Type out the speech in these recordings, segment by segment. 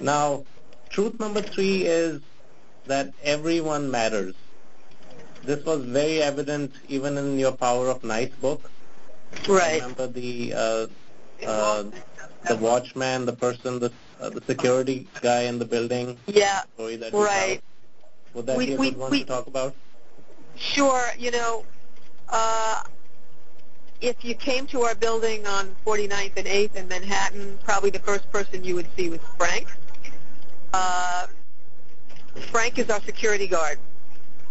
Now, truth number 3 is that everyone matters. This was very evident even in your Power of Nice book. Right. I remember the watchman, the person, the security guy in the building. Yeah. Story that right. Would that be a good one to talk about? Sure. If you came to our building on 49th and 8th in Manhattan, probably the first person you would see was Frank. Frank is our security guard,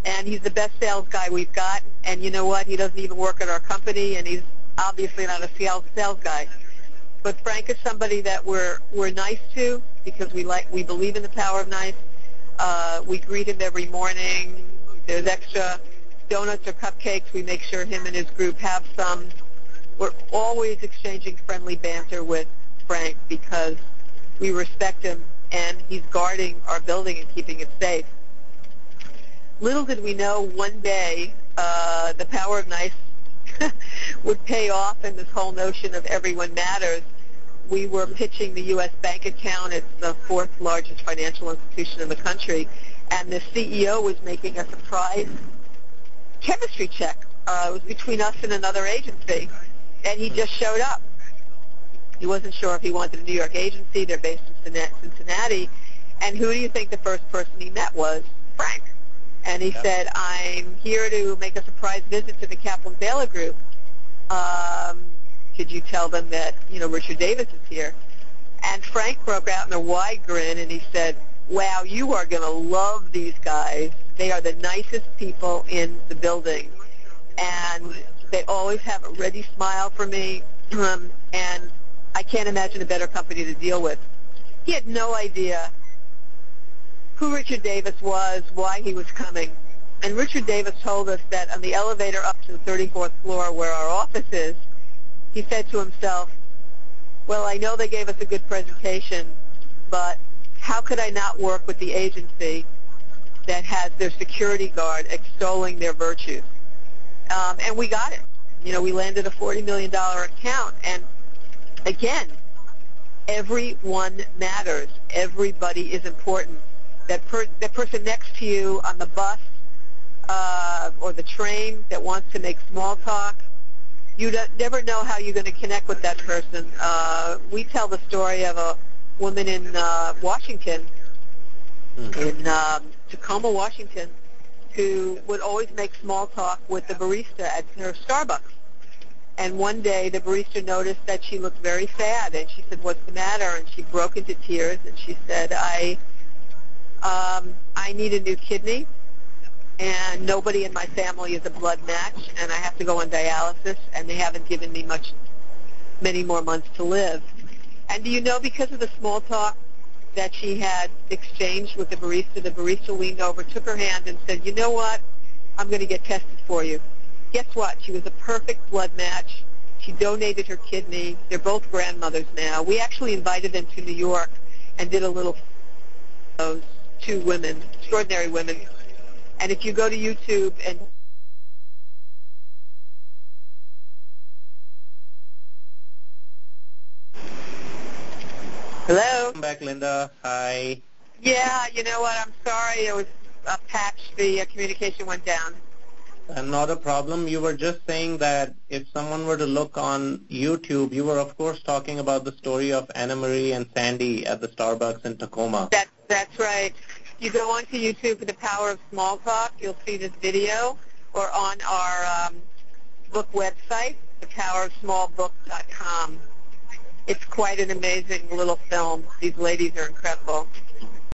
and he's the best sales guy we've got. And you know what? He doesn't even work at our company, and he's obviously not a sales guy. But Frank is somebody that we're nice to because we believe in the power of nice. We greet him every morning. There's extra donuts or cupcakes. We make sure him and his group have some. We're always exchanging friendly banter with Frank because we respect him, and he's guarding our building and keeping it safe. Little did we know one day the power of nice would pay off in this whole notion of everyone matters. We were pitching the U.S. bank account. It's the 4th largest financial institution in the country, and the CEO was making a surprise chemistry check. It was between us and another agency, and he just showed up. He wasn't sure if he wanted a New York agency. They're based in Cincinnati. And who do you think the first person he met was? Frank. And he said, I'm here to make a surprise visit to the Kaplan Baylor Group. Could you tell them that, Richard Davis is here? And Frank broke out in a wide grin, and he said, wow, you are going to love these guys. They are the nicest people in the building. And they always have a ready smile for me, and I can't imagine a better company to deal with. He had no idea who Richard Davis was, why he was coming. And Richard Davis told us that on the elevator up to the 34th floor where our office is, he said to himself, well, I know they gave us a good presentation, but how could I not work with the agency that has their security guard extolling their virtues? And we got it. We landed a $40 million account. And again, everyone matters. Everybody is important. That person next to you on the bus or the train that wants to make small talk, you never know how you're going to connect with that person. We tell the story of a woman in Washington, in Tacoma, Washington, who would always make small talk with the barista at her Starbucks. And one day the barista noticed that she looked very sad, and she said, what's the matter? And she broke into tears, and she said, I need a new kidney, and nobody in my family is a blood match, and I have to go on dialysis, and they haven't given me many more months to live. And do you know, because of the small talk that she had exchanged with the barista leaned over, took her hand, and said, you know what? I'm going to get tested for you. Guess what? She was a perfect blood match. She donated her kidney. They're both grandmothers now. We actually invited them to New York and did a little those two women, extraordinary women. And if you go to YouTube and hello? Welcome back, Linda. Hi. Yeah, you know what? I'm sorry. It was a patch. The communication went down. Not a problem. You were just saying that if someone were to look on YouTube, you were, of course, talking about the story of Anna Marie and Sandy at the Starbucks in Tacoma. That's right. You go onto YouTube for The Power of Small Talk, you'll see this video, or on our book website, thepowerofsmallbook.com. It's quite an amazing little film. These ladies are incredible.